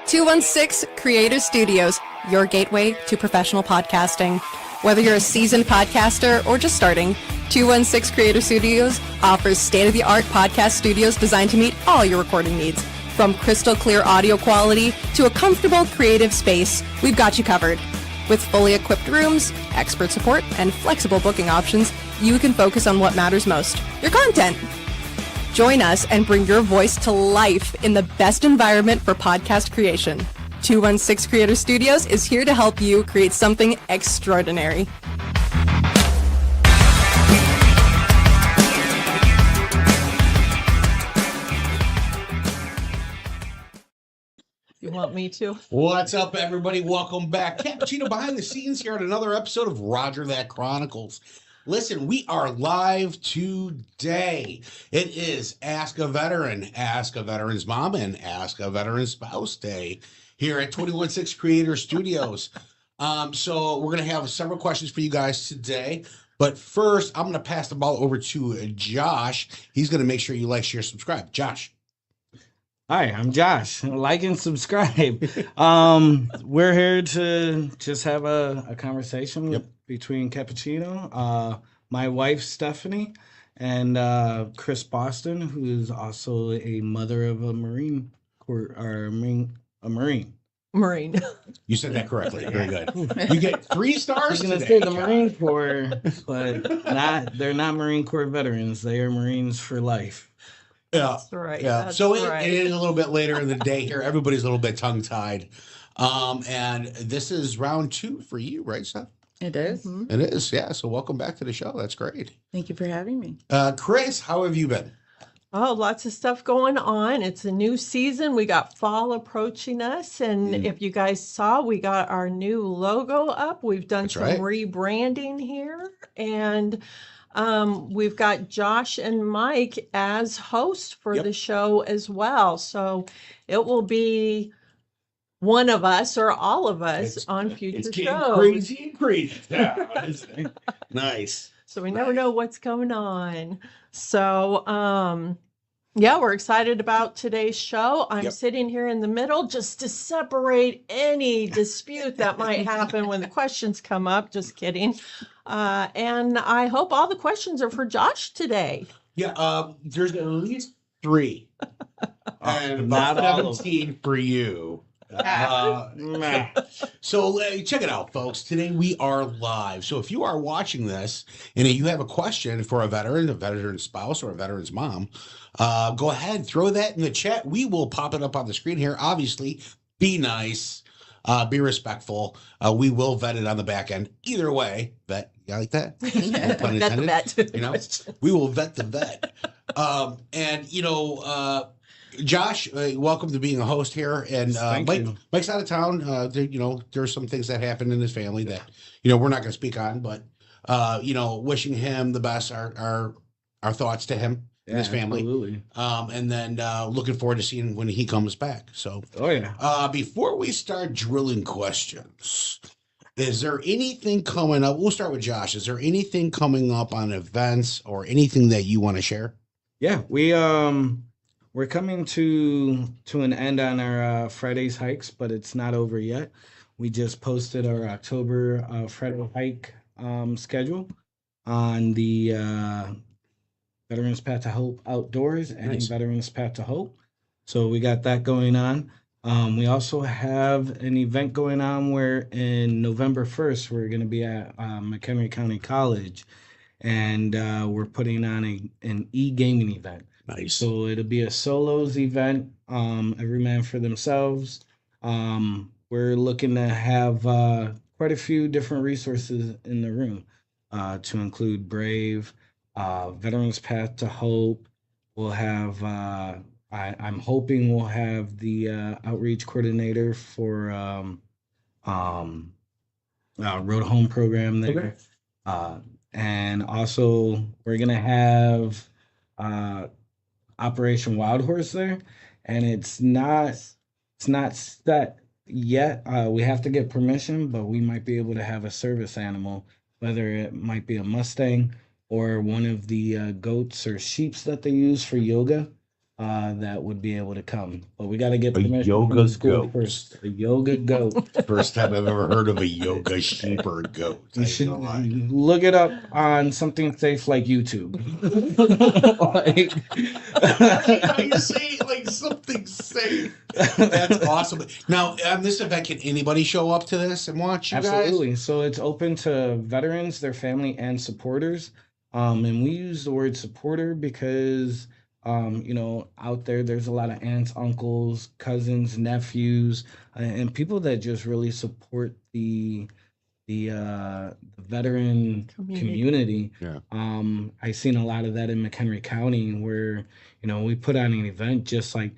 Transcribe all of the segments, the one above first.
216 Creator Studios, your gateway to professional podcasting. Whether you're a seasoned podcaster or just starting, 216 Creator Studios offers state-of-the-art podcast studios designed to meet all your recording needs. From crystal clear audio quality to a comfortable creative space, we've got you covered. With fully equipped rooms, expert support, and flexible booking options, you can focus on what matters most, your content. Join us and bring your voice to life in the best environment for podcast creation. 216 Creator Studios is here to help you create something extraordinary. You want me to? What's up, everybody? Welcome back. Cappuccino behind the scenes here at another episode of Roger That Chronicles. Listen, we are live today. It is Ask a Veteran, Ask a Veteran's Mom, and Ask a Veteran's Spouse Day here at 216 Creator Studios. So we're going to have several questions for you guys today. But first, I'm going to pass the ball over to Josh. He's going to make sure you like, share, subscribe. Josh. Hi, I'm Josh. Like and subscribe. We're here to just have a conversation between Cappuccino, my wife Stephanie, and Chris Boston, who is also a mother of a Marine. Marine. You said that correctly. Very good. You get 3 stars. I was going to say the Marine Corps, but they're not Marine Corps veterans. They are Marines for life. Yeah, that's right. Yeah. That's so right. It is a little bit later in the day here. Everybody's a little bit tongue-tied. And this is round 2 for you, right, Steph? It is. Mhm. It is, yeah. So welcome back to the show. That's great. Thank you for having me. Chris, how have you been? Oh, lots of stuff going on. It's a new season. We got fall approaching us. And if you guys saw, we got our new logo up. We've done That's some right. rebranding here. And we've got Josh and Mike as hosts for the show as well. So it will be one of us or all of us on future shows. Crazy and crazy. Nice. So we never know what's going on. So, we're excited about today's show. I'm sitting here in the middle just to separate any dispute that might happen when the questions come up. Just kidding. And I hope all the questions are for Josh today. Yeah, there's at least 3. And Not about all of 17 for you. So check it out, folks. Today we are live. So if you are watching this and you have a question for a veteran's spouse, or a veteran's mom, go ahead, throw that in the chat. We will pop it up on the screen here. Obviously, be nice, be respectful. We will vet it on the back end. Either way, vet. You like that? No pun Vet the intended. vet. You know, we will vet the vet. Josh, welcome to being a host here. And Thank you. Mike's out of town. There's some things that happened in his family that, we're not going to speak on, but, wishing him the best, our thoughts to him and his family. Absolutely. And then looking forward to seeing when he comes back. So, before we start drilling questions, is there anything coming up? We'll start with Josh. Is there anything coming up on events or anything that you want to share? Yeah, we're coming to an end on our Friday's hikes, but it's not over yet. We just posted our October Friday hike schedule on the Veterans Path to Hope Outdoors and Nice. Veterans Path to Hope. So we got that going on. We also have an event going on where in November 1st, we're going to be at McHenry County College, and we're putting on an e-gaming event. Nice. So it'll be a solos event, every man for themselves. We're looking to have quite a few different resources in the room to include Brave, Veterans Path to Hope. We'll have, I'm hoping we'll have the outreach coordinator for Road Home program there. Okay. And also we're going to have Operation Wild Horse there, and it's not set yet. We have to get permission, but we might be able to have a service animal, whether it might be a Mustang or one of the goats or sheeps that they use for yoga. that would be able to come. But we got to get A permission from yoga the school goat. first. A yoga goat. First time I've ever heard of a yoga sheep or goat. You should look it up on something safe like YouTube. Like, How you say it like something safe. That's awesome. Now, on this event, can anybody show up to this and watch you absolutely. So it's open to veterans, their family, and supporters. And we use the word supporter because out there's a lot of aunts, uncles, cousins, nephews, and people that just really support the veteran community. Yeah. I seen a lot of that in McHenry County where, we put on an event just like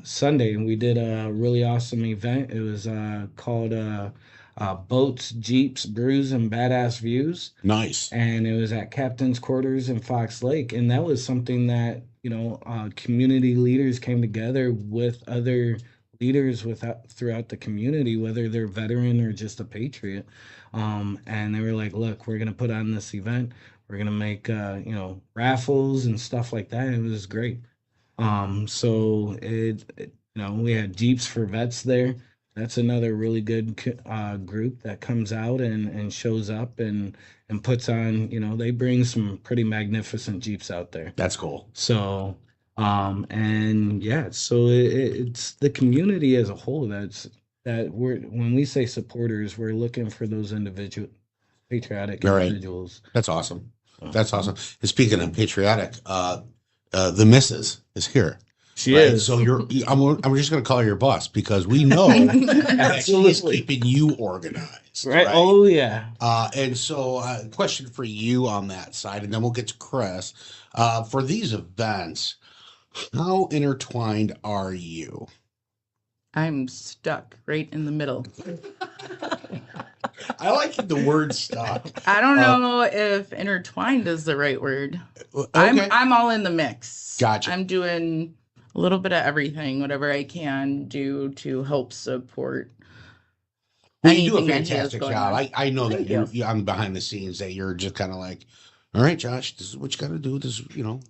Sunday, and we did a really awesome event. It was called Boats, Jeeps, Brews, and Badass Views. Nice. And it was at Captain's Quarters in Fox Lake. And that was something that, community leaders came together with other leaders throughout the community, whether they're veteran or just a patriot. And they were like, look, we're going to put on this event. We're going to make, raffles and stuff like that. It was great. So we had Jeeps for Vets there. That's another really good group that comes out and shows up and puts on, they bring some pretty magnificent Jeeps out there. That's cool. So, it's the community as a whole when we say supporters, we're looking for those patriotic individuals. That's awesome. That's awesome. And speaking of patriotic, the missus is here. She is. So I'm just going to call her your boss because we know that she is keeping you organized. Right. Oh yeah. And so question for you on that side, and then we'll get to Chris. For these events, how intertwined are you? I'm stuck right in the middle. I like the word stuck. I don't know if intertwined is the right word. Okay. I'm all in the mix. Gotcha. I'm doing a little bit of everything, whatever I can do to help support. Well, you do a anything that he has fantastic going job. on. I know that Thank you're on behind the scenes that you're just kind of like, all right, Josh, this is what you got to do. This,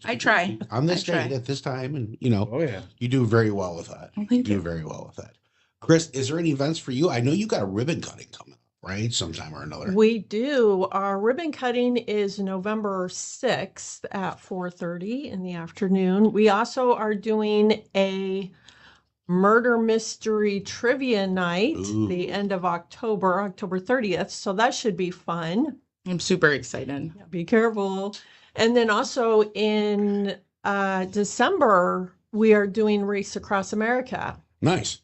I try. on this I try. date at this time, and Oh yeah. you do very well with that. Well, You thank do you. very well with that. Chris, is there any events for you? I know you got a ribbon cutting coming up, right? Sometime or another. We do. Our ribbon cutting is November 6th at 4:30 in the afternoon. We also are doing a murder mystery trivia night the end of October 30th. So that should be fun. I'm super excited. Be careful. And then also in December, we are doing Race Across America. Nice.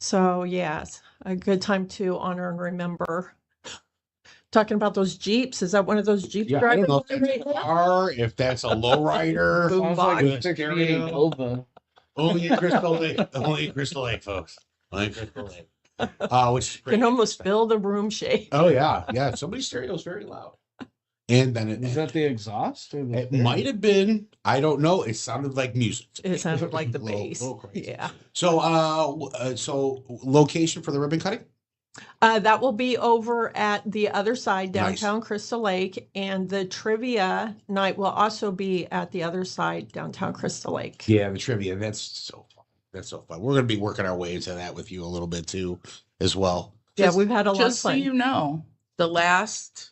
So yes, a good time to honor and remember. Talking about those Jeeps, is that one of those Jeeps Yeah, I driving? don't know if that's a car, if that's a lowrider. Boom Sounds box. like a With 68 stereo. Nova. Only in Crystal Lake. Only in Crystal Lake, folks. Only in Crystal Lake. Which is You great. can almost feel the room shake. Oh yeah, yeah. Somebody's stereo is very loud. And then Is that the exhaust or the it might have been. I don't know. It sounded like music. It sounded like the Little- bass. little crazy. Yeah. So location for the ribbon cutting? That will be over at the other side, Nice. downtown Crystal Lake. And the trivia night will also be at the other side, downtown Crystal Lake. Yeah, the trivia. That's so fun. That's so fun. We're going to be working our way into that with you a little bit too, as well. Yeah, we've had a lot of Just so fun. you know, the last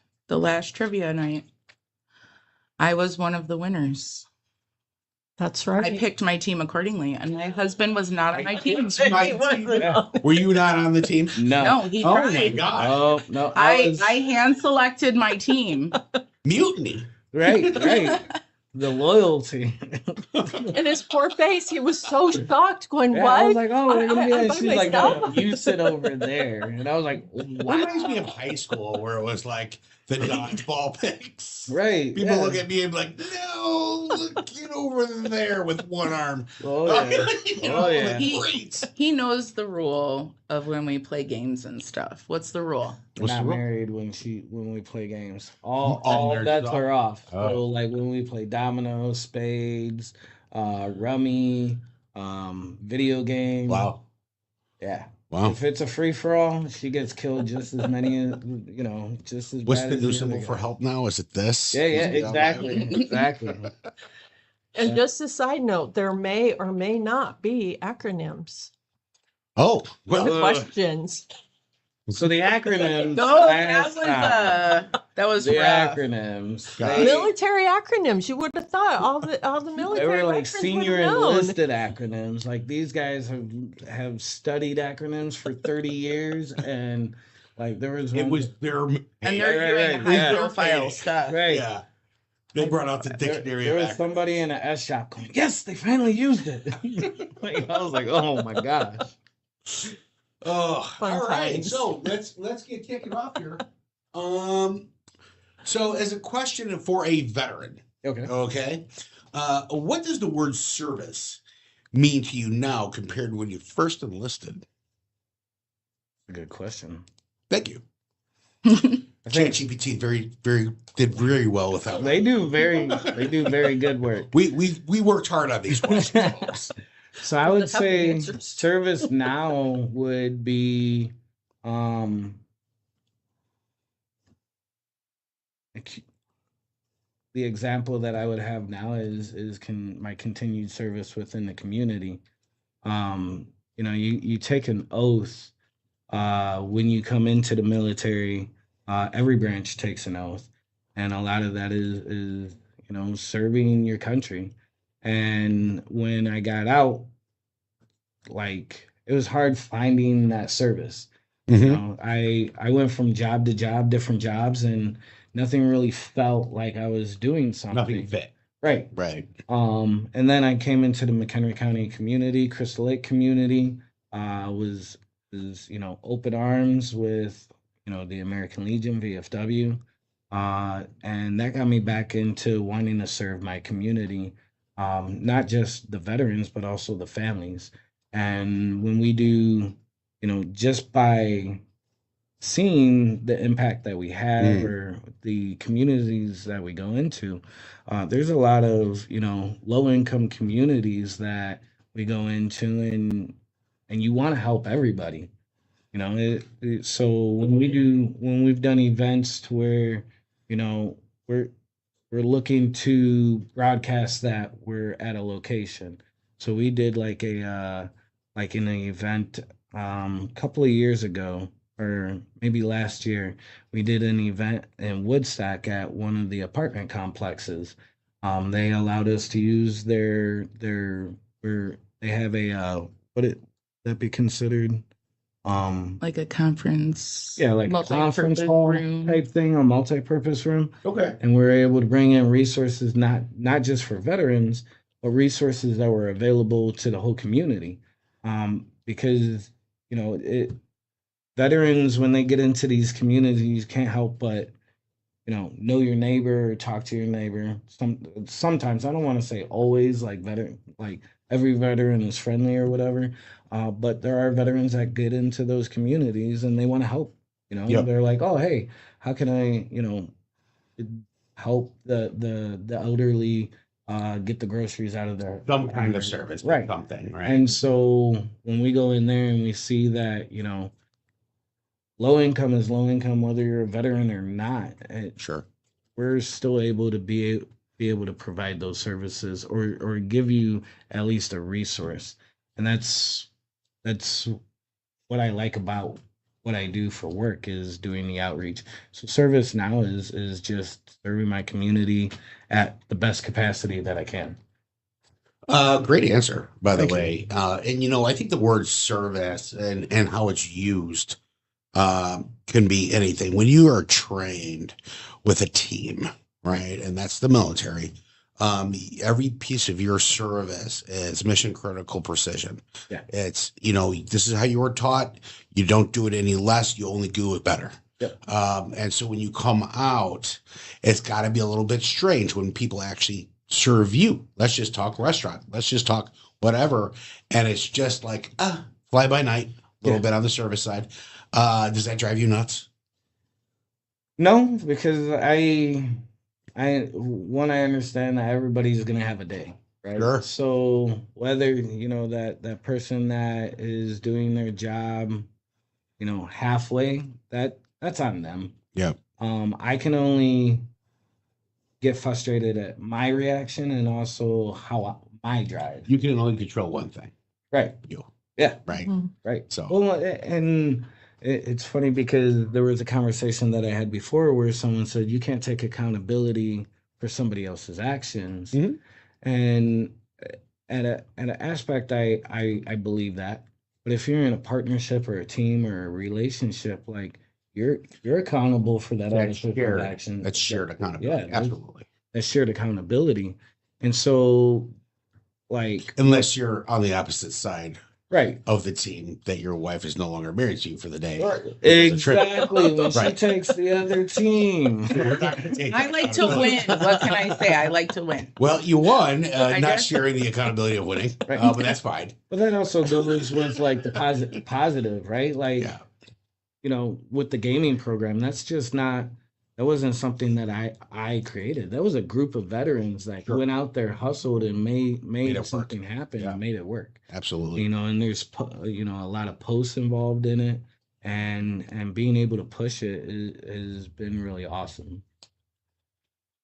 trivia night, I was one of the winners. That's I right. picked my team accordingly, and my husband was not on my team. Were you not on the team? No. No, he Oh my tried. God. Oh no. I hand selected my team. Mutiny. right. The loyalty. In his poor face, he was so shocked, going, Yeah, "What?" I was like, oh, we're gonna be I'm at-" by she's like, myself. no, you sit over there. And I was like, It wow. reminds me of high school where it was like the dodgeball picks. Right. People yeah. look at me and be like, no, get over there with one arm. Oh yeah. You Oh, yeah. like, great. He knows the rule of when we play games and stuff. What's the rule? We're What's the not rule? married when we play games. All All bets are off. Oh. So like when we play dominoes, spades, rummy, video games. Wow. Yeah. Wow. If it's a free for all, she gets killed just as many, just as What's bad the as new other symbol for guy. help now? Is it this? Yeah, Is it that exactly. way? Exactly. And just a side note, there may or may not be acronyms Oh, for well, the questions. So the acronyms. Oh, that was the rough. acronyms. God. They, Military acronyms. You would have thought all the they military were like veterans would senior have known. enlisted acronyms. Like these guys have studied acronyms for 30 years, and like there was it one- was their. And Right, they're doing right, yeah. high profile stuff. right. Yeah. They brought out the dictionary There of was somebody in an S shop going, "Yes, they finally used it." Like, I was like, "Oh my gosh!" Oh, Fun all right. times. So let's get kicking off here. So as a question for a veteran, okay, what does the word service mean to you now compared to when you first enlisted? Good question. Thank you. I think ChatGPT did very well with that one. they do very good work. We worked hard on these questions. So I Well, would that's how the say answers. service now would be the example that I would have now is my continued service within the community. You take an oath when you come into the military. Every branch takes an oath, and a lot of that is serving your country. And when I got out, like it was hard finding that service. I went from job to job, different jobs, and nothing really felt like I was doing something. Nothing fit. Right. Right. And then I came into the McHenry County community, Crystal Lake community, was open arms with, the American Legion, VFW. And that got me back into wanting to serve my community, not just the veterans, but also the families. And when we do, just by seeing the impact that we have or the communities that we go into, there's a lot of, low income communities that we go into and you want to help everybody. So when we've done events to where, we're looking to broadcast that we're at a location. So we did like an event a couple of years ago, or maybe last year. We did an event in Woodstock at one of the apartment complexes. They allowed us to use they have a that be considered Like a conference. yeah, like a conference multi-purpose hall room. type thing, a multi-purpose room. Okay. And we're able to bring in resources not just for veterans, but resources that were available to the whole community. Because veterans, when they get into these communities, can't help but know your neighbor or talk to your neighbor. Sometimes, I don't want to say always, like every veteran is friendly or whatever, but there are veterans that get into those communities and they want to help. Yep. They're like, oh, hey, how can I help the elderly get the groceries out of their Some kind of service, right? Something, right? And so when we go in there and we see that low income is low income, whether you're a veteran or not. Sure. We're still able to be able to provide those services or give you at least a resource. And that's what I like about what I do for work, is doing the outreach. So service now is just serving my community at the best capacity that I can. Great answer, by the Thank you. way. And I think the word service and how it's used can be anything. When you are trained with a team, right, and that's the military, every piece of your service is mission critical precision. Yeah. It's this is how you were taught. You don't do it any less. You only do it better. Yep. And so when you come out, it's got to be a little bit strange when people actually serve you. Let's just talk restaurant. Let's just talk whatever. And it's just like, fly by night, a little bit on the service side. Does that drive you nuts? No, because I understand that everybody's gonna have a day, right? Sure. So whether that person that is doing their job, halfway, that's on them. Yeah. I can only get frustrated at my reaction and also my drive. You can only control one thing. Right. You. Yeah. Right. Mhm. Right. So. Well, and it's funny because there was a conversation that I had before where someone said you can't take accountability for somebody else's actions, Mhm. and at an aspect, I believe that. But if you're in a partnership or a team or a relationship, like you're accountable for that other That's person's shared. action. That's shared accountability. Yeah, Absolutely. that's shared accountability, and so like Unless you're on the opposite side right. of the team, that your wife is no longer married to you for the day. Exactly. When she Right. takes the other team. We're not gonna take I that like to win. What can I say? I like to win. Well, you won, I not guess. sharing the accountability of winning, Right. but that's fine. But that also goes with like the positive, right? Like, Yeah. you know, with the gaming program, that wasn't something that I created. That was a group of veterans that Sure. went out there, hustled, and made it work. something happen Yeah. and made it work. Absolutely. You know, and there's a lot of posts involved in it, and being able to push it has been really awesome.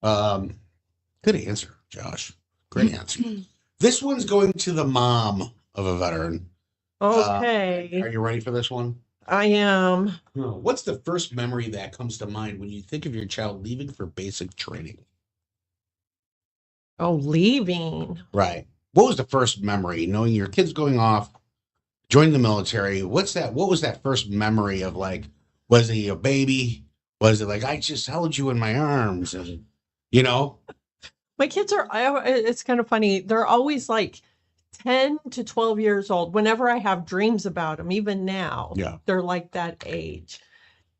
Good answer, Josh. Great answer. This one's going to the mom of a veteran. Okay. Are you ready for this one? I am. What's the first memory that comes to mind when you think of your child leaving for basic training? Oh, leaving. Right. What was the first memory, knowing your kid's going off, joining the military? What was that first memory of, like, was he a baby? Was it like, I just held you in my arms? And, you know? My kids it's kind of funny. They're always like 10 to 12 years old. Whenever I have dreams about them, even now, Yeah. they're like that age.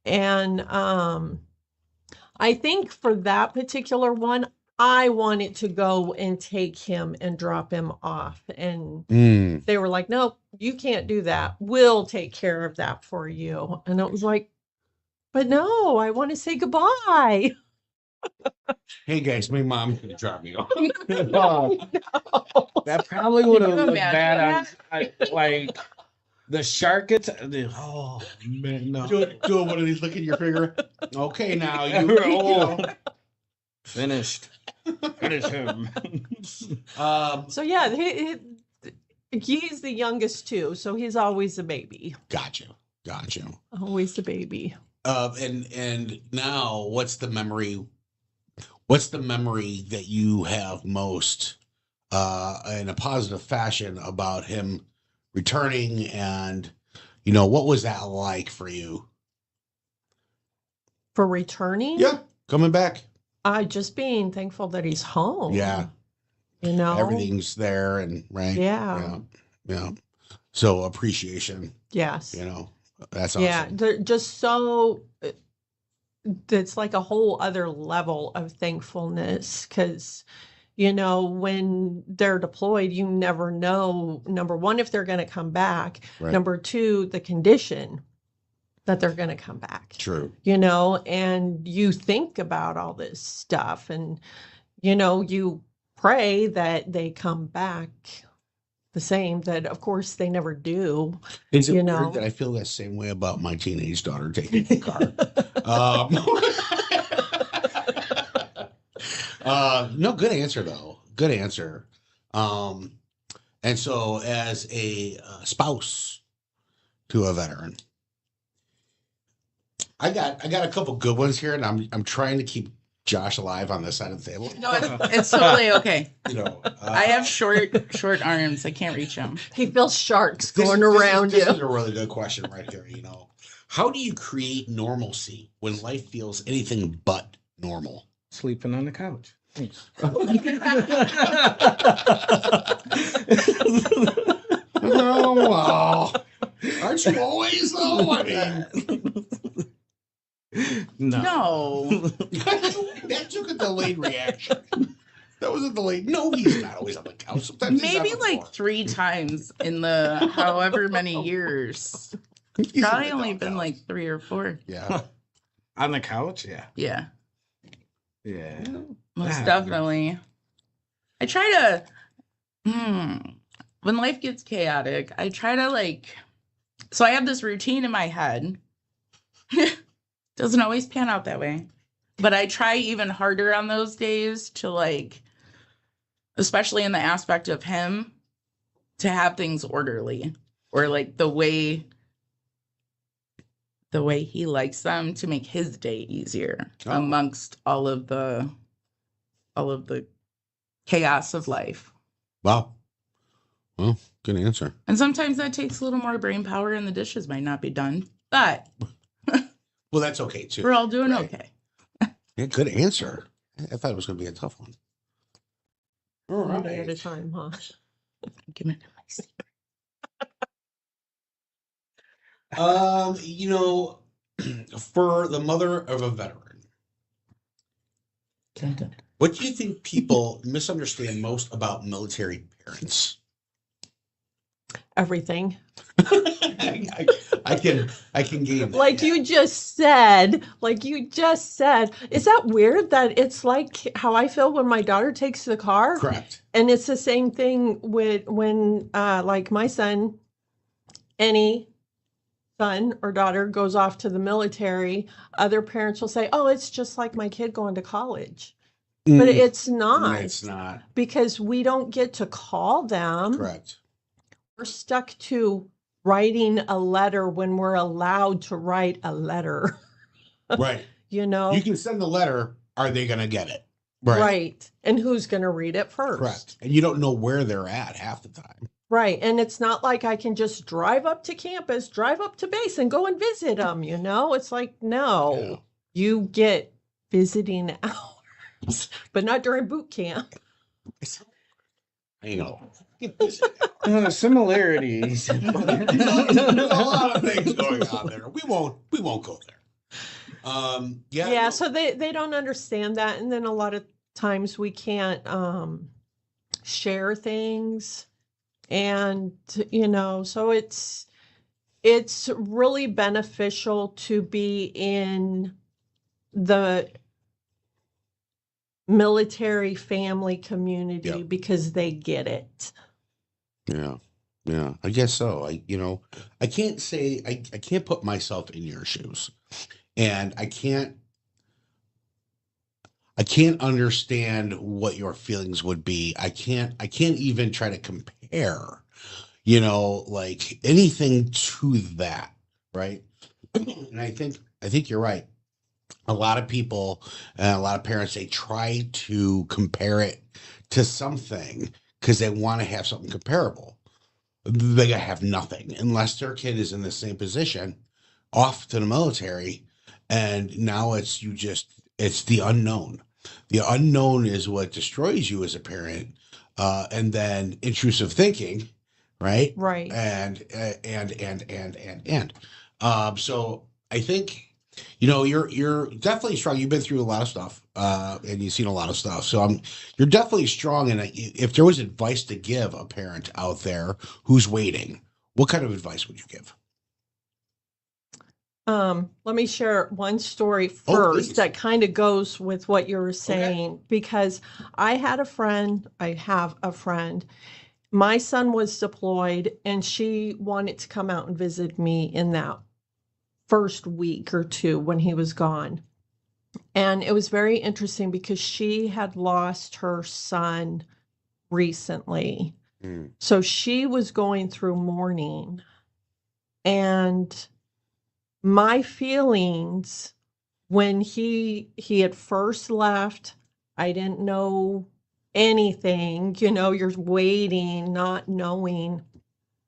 And I think for that particular one, I wanted to go and take him and drop him off. And they were like, no, you can't do that. We'll take care of that for you. And it was like, but no, I want to say goodbye. Hey, guys, my mom's going to drop me off. That probably would have Can you looked bad imagine on like the shark oh man, no. Do one of these, look at your finger. Okay, now you know. Finished. Finish him. So yeah, he's the youngest too. So he's always a baby. Gotcha. Always a baby. And now, what's the memory that you have most in a positive fashion about him returning, and what was that like for you? For returning? Yeah, coming back. Just being thankful that he's home. Yeah. Everything's there, and right. Yeah. Yeah. So appreciation. Yes. That's awesome. Yeah. They're just so it's like a whole other level of thankfulness, because when they're deployed, you never know, number one, if they're going to come back. Right. Number two, the condition that they're going to come back. True. And you think about all this stuff, and you pray that they come back the same. That of course they never do. Is it weird that I feel that same way about my teenage daughter taking the car? No, good answer though. Good answer. And so, as a spouse to a veteran, I got a couple good ones here, and I'm trying to keep Josh alive on this side of the table. No, it's totally okay. I have short arms. I can't reach them. He feels sharks going around This you. is a really good question right here. How do you create normalcy when life feels anything but normal? Sleeping on the couch. Thanks. Oh, well, aren't you always though? I mean, No. that took a delayed reaction. That was a delayed. No, he's not always on the couch. Sometimes he's Maybe on the like floor. 3 times in the however many years. He's Probably on the only dog been couch. like 3 or 4. Yeah. On the couch? Yeah. Yeah, Yeah. most Ah. definitely. I try to, when life gets chaotic, I try to so I have this routine in my head. Doesn't always pan out that way, But I try even harder on those days to like, especially in the aspect of him, to have things orderly or like the way he likes them to make his day easier amongst all of the chaos of life. Wow. Well, good answer. And sometimes that takes a little more brain power and the dishes might not be done. But well, that's okay too. We're all doing okay. Yeah, good answer. I thought it was going to be a tough one. All One day right. at a time, huh? Give me my secret. For the mother of a veteran, what do you think people misunderstand most about military parents? Everything. I can gain that. Like you just said, is that weird that it's like how I feel when my daughter takes the car? Correct. And it's the same thing with when like my son, any son or daughter goes off to the military, other parents will say, oh, it's just like my kid going to college. But it's not. It's not. Because we don't get to call them. Correct. We're stuck to writing a letter when we're allowed to write a letter. Right. You know? You can send the letter. Are they going to get it? Right. And who's going to read it first? Correct. And you don't know where they're at half the time. Right. And it's not like I can just drive up to campus, drive up to base and go and visit them, you know? It's like, no, Yeah. You get visiting hours, but not during boot camp. You know. Similarities. There's a lot of things going on there. We won't go there. Yeah, so they don't understand that, and then a lot of times we can't share things, and so it's really beneficial to be in the military family community because they get it. Yeah, I guess so. I can't say I can't put myself in your shoes, and I can't understand what your feelings would be. I can't even try to compare, like anything to that, right? And I think you're right. A lot of people and a lot of parents, they try to compare it to something because they want to have something comparable. They gotta have nothing unless their kid is in the same position, off to the military, and now it's the unknown. The unknown is what destroys you as a parent, and then intrusive thinking, right? Right. And. So I think, you're definitely strong. You've been through a lot of stuff, and you've seen a lot of stuff. So you're definitely strong. And if there was advice to give a parent out there who's waiting, what kind of advice would you give? Let me share one story first that kind of goes with what you were saying, because I have a friend. My son was deployed, and she wanted to come out and visit me in that first week or two when he was gone. And it was very interesting because she had lost her son recently. So she was going through mourning. And my feelings when he had first left, I didn't know anything, you're waiting, not knowing.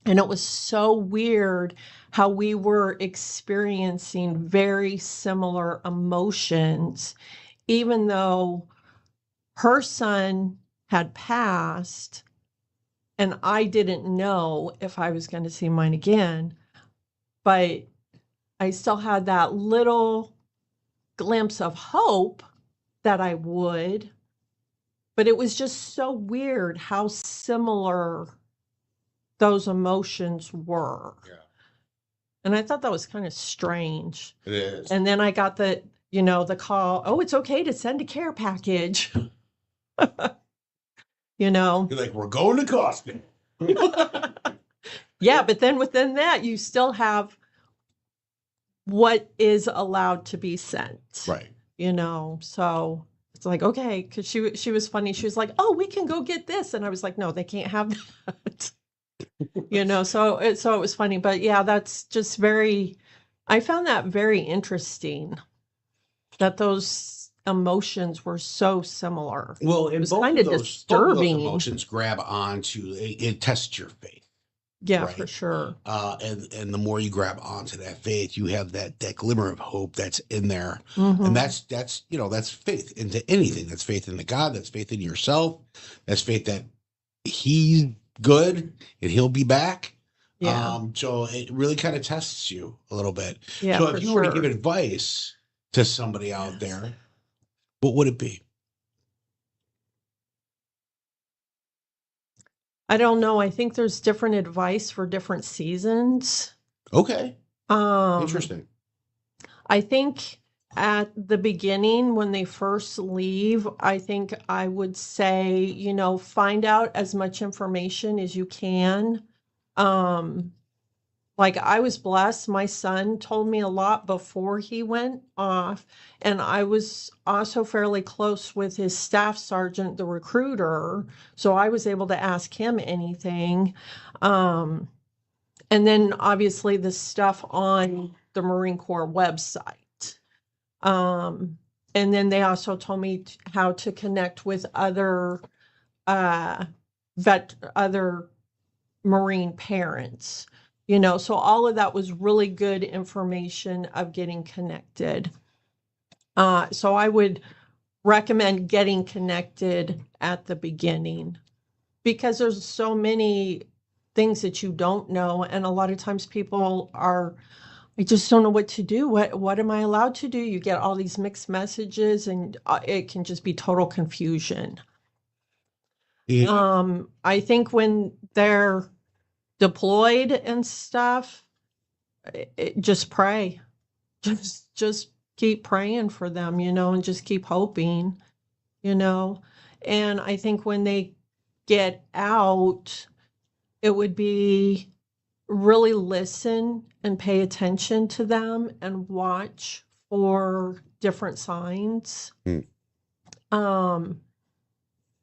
And it was so weird how we were experiencing very similar emotions, even though her son had passed and I didn't know if I was going to see mine again. But I still had that little glimpse of hope that I would. But it was just so weird how similar those emotions were. Yeah. And I thought that was kind of strange. It is. And then I got the call, oh, it's okay to send a care package. You're like, we're going to Costco. Yeah, but then within that, you still have what is allowed to be sent. Right. So it's like, okay, because she was funny. She was like, oh, we can go get this. And I was like, no, they can't have that. So it was funny. But yeah, that's just I found that very interesting that those emotions were so similar. Well, It and was both kind of of those disturbing. emotions grab onto it tests your faith. Yeah, right? for sure. And the more you grab onto that faith, you have that glimmer of hope that's in there, Mhm. and that's faith into anything. That's faith into God. That's faith in yourself. That's faith that He's good and He'll be back. Yeah. So it really kind of tests you a little bit. Yeah, So for if you were to give sure. advice to somebody out Yes. there, what would it be? I don't know. I think there's different advice for different seasons. Okay, Um, interesting. I think at the beginning, when they first leave, I think I would say, find out as much information as you can. Like I was blessed. My son told me a lot before he went off, and I was also fairly close with his staff sergeant, the recruiter, so I was able to ask him anything. Um, and then obviously the stuff on the Marine Corps website. And then they also told me how to connect with other other Marine parents. So all of that was really good information of getting connected. So I would recommend getting connected at the beginning because there's so many things that you don't know, and a lot of times people I just don't know what to do. What am I allowed to do? You get all these mixed messages, and it can just be total confusion. Yeah. I think when they're deployed and stuff, just pray. Just keep praying for them, and just keep hoping, And I think when they get out, it would be really listen and pay attention to them and watch for different signs.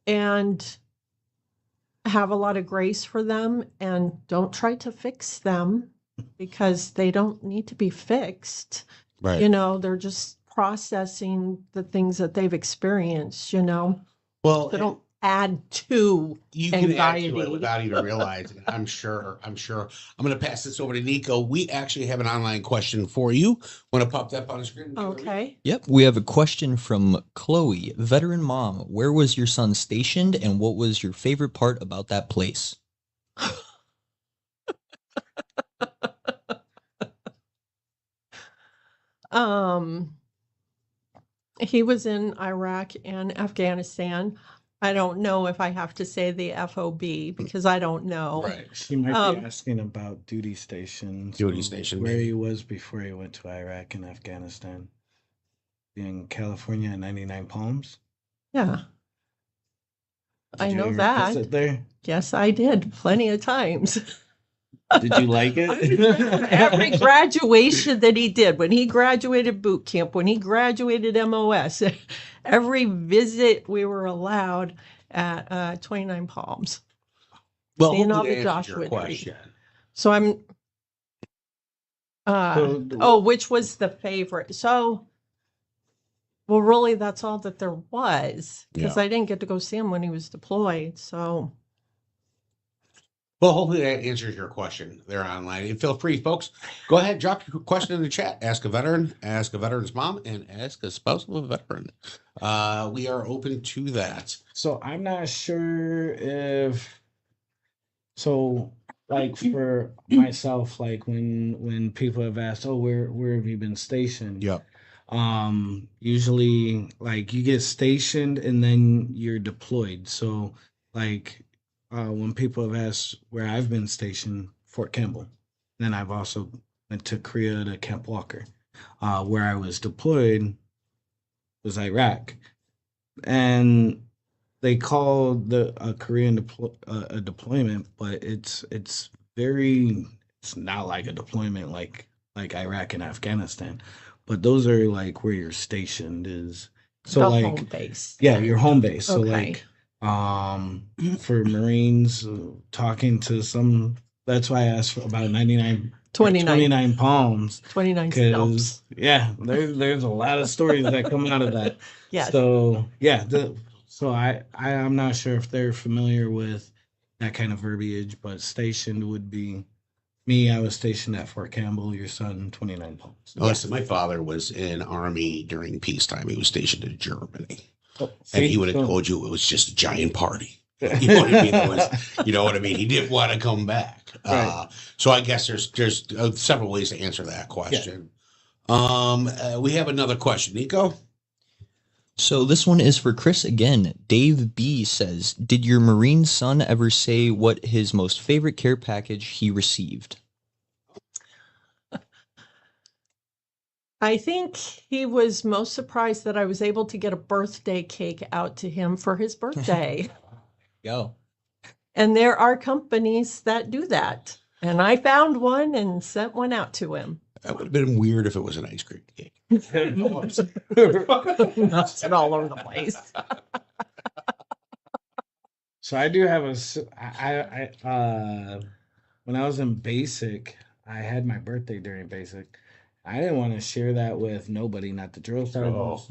And have a lot of grace for them, and don't try to fix them because they don't need to be fixed. Right. They're just processing the things that they've experienced, Well, so don't add to you can add to anxiety. it without even realizing it. I'm sure. I'm going to pass this over to Nico. We actually have an online question for you. Want to pop that up on the screen? Okay. Yep, we have a question from Chloe, veteran mom. Where was your son stationed, and what was your favorite part about that place? He was in Iraq and Afghanistan. I don't know if I have to say the FOB because I don't know. Right. She might be asking about duty stations. Duty station, Where maybe. he was before he went to Iraq and Afghanistan. In California and 99 Palms. Yeah. I Did you know ever that. visit there? Yes, I did plenty of times. Did you like it? Every graduation that he did, when he graduated boot camp, when he graduated MOS, every visit we were allowed at 29 Palms. Well, Seeing all hopefully the that answers your Joshua tree. question. So I'm So- which was the favorite? So well, really that's all that there was because Yeah. I didn't get to go see him when he was deployed. So Well, hopefully that answers your question there online. And feel free, folks. Go ahead, drop your question in the chat. Ask a veteran, ask a veteran's mom, and ask a spouse of a veteran. We are open to that. So I'm not sure if like for myself, like when people have asked, oh, where have you been stationed? Yep. Usually like you get stationed and then you're deployed. So like when people have asked where I've been stationed, Fort Campbell. Then I've also went to Korea to Camp Walker. Where I was deployed was Iraq. And they call a Korean a deployment, but it's not like a deployment like Iraq and Afghanistan. but those are like where you're stationed is. So The like, home base. yeah, your home base. So Okay. like, for Marines, talking to some, that's why I asked for about 29 palms. 29 Because stumps. yeah, there's a lot of stories that come out of that. Yes. So yeah, so I'm not sure if they're familiar with that kind of verbiage, but stationed would be me. I was stationed at Fort Campbell. Your son, 29 palms. Listen, my father was in Army during peacetime. He was stationed in Germany. Oh, And he see? would have So- told you it was just a giant party. You know what I mean? You know what I mean? He didn't want to come back. Right. So I guess there's several ways to answer that question. We have another question. Nico? So this one is for Chris again. Dave B says, did your Marine son ever say what his most favorite care package he received? I think he was most surprised that I was able to get a birthday cake out to him for his birthday. Go. And there are companies that do that. And I found one and sent one out to him. That would have been weird if it was an ice cream cake. Nuts all over the place. So I do have when I was in basic, I had my birthday during basic. I didn't want to share that with nobody, not the drill sergeants.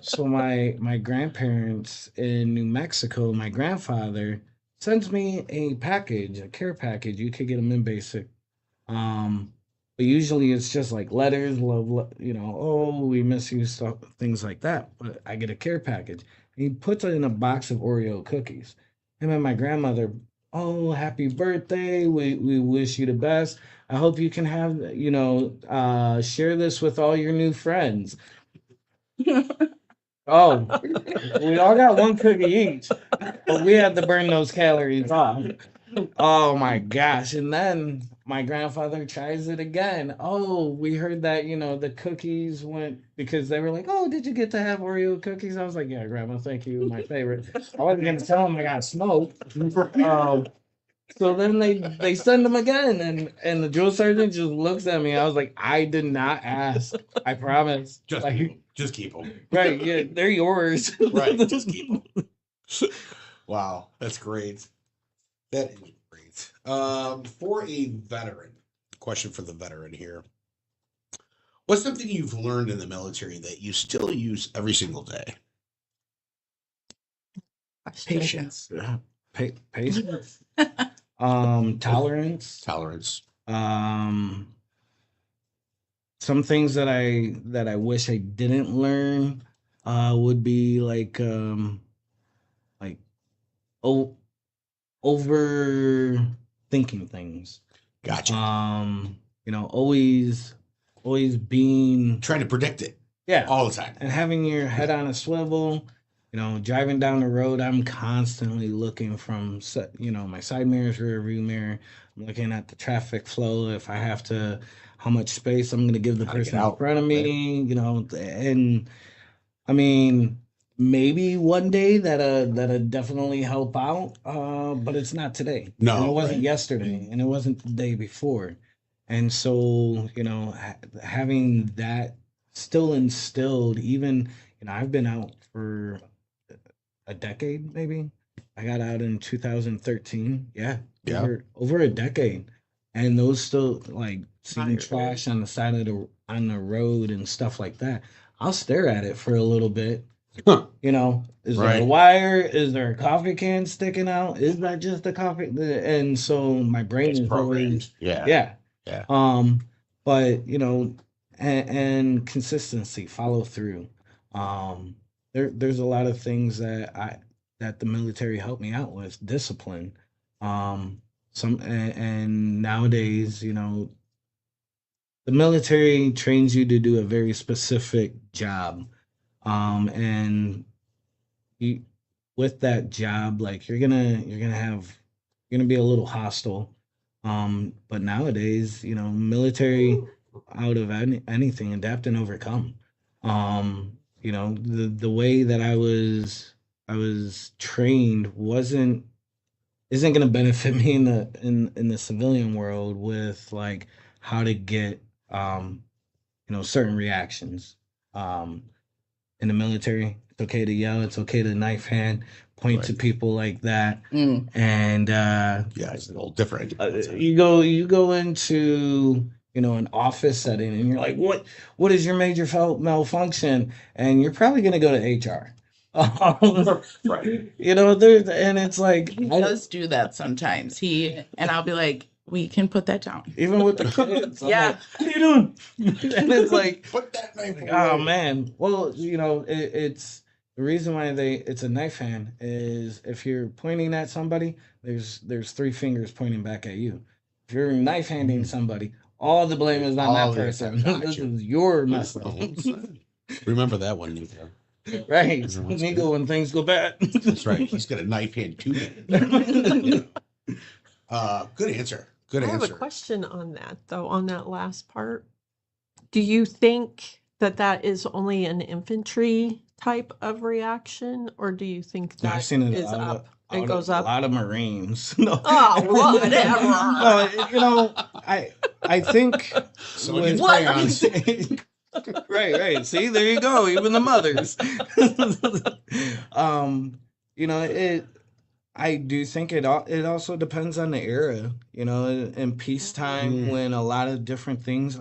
So my grandparents in New Mexico, my grandfather sends me a package, a care package. You could get them in basic. But usually it's just like letters, love, oh, we miss you, stuff, things like that. But I get a care package. And he puts it in a box of Oreo cookies. Him and my grandmother, oh, happy birthday. We wish you the best. I hope you can have, share this with all your new friends. Oh, we all got one cookie each, but we had to burn those calories off. Oh my gosh. And then my grandfather tries it again. Oh, we heard that, the cookies went because they were like, oh, did you get to have Oreo cookies? I was like, yeah, Grandma, thank you. My favorite. I wasn't going to tell him I got smoked. So then they send them again, and the drill sergeant just looks at me. I was like, I did not ask. I promise. Just keep them. Right, yeah, they're yours. Right, just keep them. Wow, that's great. That is great. For a veteran, question for the veteran here. What's something you've learned in the military that you still use every single day? Patience. Patience. Tolerance. Some things that I wish I didn't learn would be like overthinking things. Gotcha. Always being Trying to predict it. Yeah. All the time. And having your head on a swivel, driving down the road, I'm constantly looking from, my side mirrors, rear view mirror. I'm looking at the traffic flow. If I have to, how much space I'm going to give the person in front of me, and I mean, maybe one day that'll definitely help out. But it's not today. No, And it wasn't right. yesterday, and it wasn't the day before. And so, having that still instilled, even, I've been out for a decade, maybe. I got out in 2013. Yeah. Yeah. Over a decade. And those still, like, seeing Right. trash on the side of on the road and stuff like that. I'll stare at it for a little bit. Huh. Is there a Right. wire? Is there a coffee can sticking out? Is that just a coffee? And so my brain It's is programmed. always, Yeah. yeah. Yeah. But and consistency, follow through. There's a lot of things that the military helped me out with, discipline. And nowadays, the military trains you to do a very specific job. And with that job, like you're gonna be a little hostile. But nowadays, military out of anything, adapt and overcome. The way that I was trained isn't going to benefit me in the civilian world with like how to get certain reactions. In the military, it's okay to yell, it's okay to knife hand, point to people like that. And Yeah, it's a little different. you go into an office setting, and you're like, what is your major malfunction? And you're probably going to go to HR. Right. There's, and it's like, He does do that sometimes. And I'll be like, we can put that down. even with the kids, I'm Yeah. like, what are you doing? And it's like, Put that knife away. oh man. Well, it's the reason why it's a knife hand is if you're pointing at somebody, there's 3 fingers pointing back at you. If you're knife handing somebody, all the blame is on that person. This is your mess up. Remember that one, Nico. Right. Nico, when things go bad. That's right. He's got a knife hand too. Good answer. Good I have answer. a question on that, though, on that last part. Do you think that is only an infantry type of reaction, or do you think that I've seen it is up? It goes a up. lot of Marines. No. Oh, whatever. No, I think So with- crayons. right. See, there you go. Even the mothers. I do think it also depends on the era. In peacetime, when a lot of different things,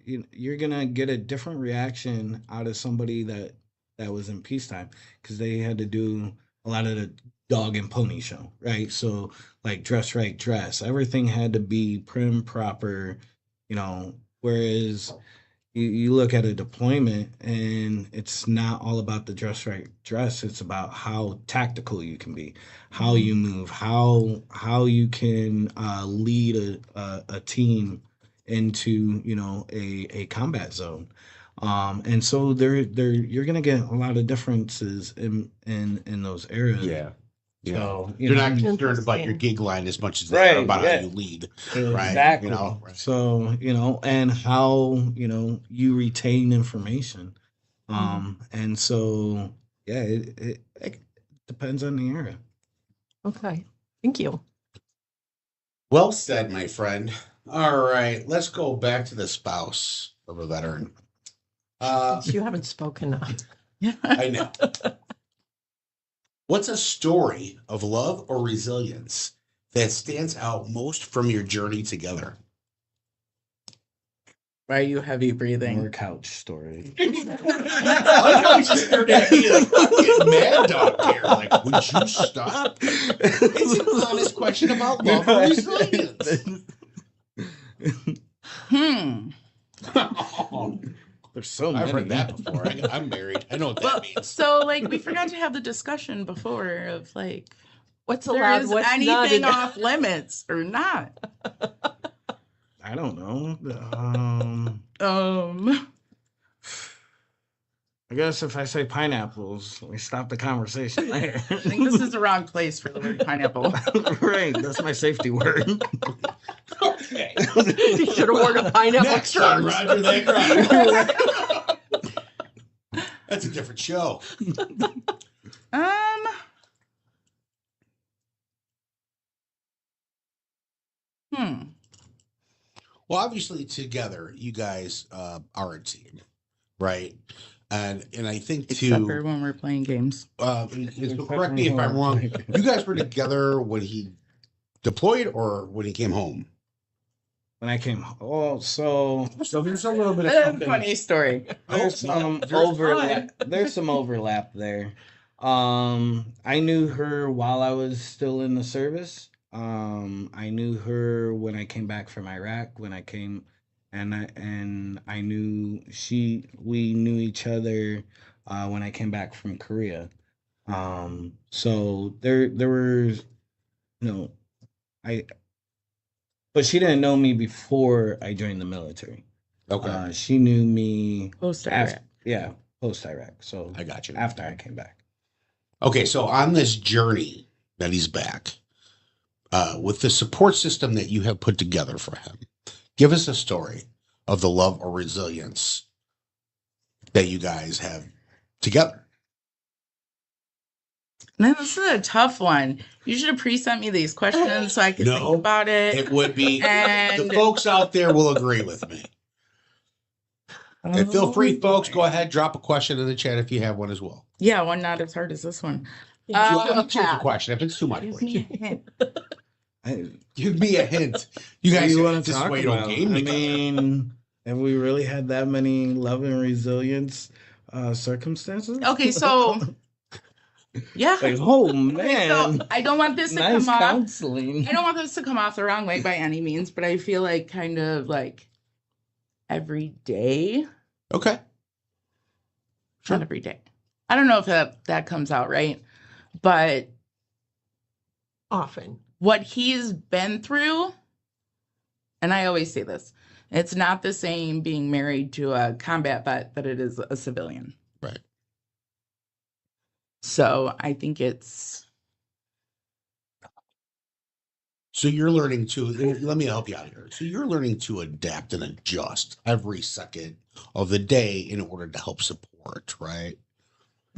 you're gonna get a different reaction out of somebody that was in peacetime, because they had to do a lot of the dog and pony show, right? So like dress right, dress. Everything had to be prim, proper. Whereas you look at a deployment, and it's not all about the dress right dress. It's about how tactical you can be, how you move, how you can lead a team into a combat zone. And so you're gonna get a lot of differences in those areas. Yeah. So You're not concerned about your gig line as much as they are about how you lead. Right. Exactly. Right. So, and how, you retain information. And so, yeah, it depends on the area. Okay. Thank you. Well said, my friend. All right, let's go back to the spouse of a veteran. You haven't spoken up. I know. What's a story of love or resilience that stands out most from your journey together? Why are you heavy More breathing? couch story. I know, he's just staring at me like fucking mad dog here. Like, would you stop? It's an honest question about love or resilience. There's so many. I've heard that before. I'm married. I know what that means. So, like, we forgot to have the discussion before of, like, What's there allowed, is what's not. anything off limits or not? I don't know. I guess if I say pineapples, we stop the conversation there. I think this is the wrong place for the word pineapple. Right, that's my safety word. Okay. You should have worn a pineapple Next on shirt. Roger That Chronicles. That's a different show. Well, obviously, together, you guys are a team, right? And I think Except for when we're playing games. correct me if I'm wrong. You guys were together when he deployed or when he came home? When I came home, so there's a little bit of something. Funny story. There's some overlap. There's some overlap there. I knew her while I was still in the service. I knew her when I came back from Iraq. When I came, and I knew we knew each other when I came back from Korea. So there were, but she didn't know me before I joined the military. Okay. She knew me Post after, post Iraq. So I got you. after I came back. Okay, so on this journey that he's back, with the support system that you have put together for him, give us a story of the love or resilience that you guys have together. Man, this is a tough one. You should have pre-sent me these questions so I could No, think about it. It would be, And the folks out there will agree with me. And feel free, folks, boy. go ahead, drop a question in the chat if you have one as well. Yeah, one not as hard as this one. You can choose a Pat, question if it's too much. give for you. me a hint. Give me a hint. You What do guys you want want to this is talk why you don't about? game I together. mean, have we really had that many love and resilience circumstances? Okay, so yeah. Like, oh Okay, man, so I don't want this to nice come off. counseling. I don't want this to come off the wrong way by any means, but I feel like kind of like every day. Okay. Sure. Not every day. I don't know if that comes out right, but Often. what he's been through, and I always say this, it's not the same being married to a combat vet that it is a civilian. Right. So I think it's So you're learning to, let me help you out here. So you're learning to adapt and adjust every second of the day in order to help support, right?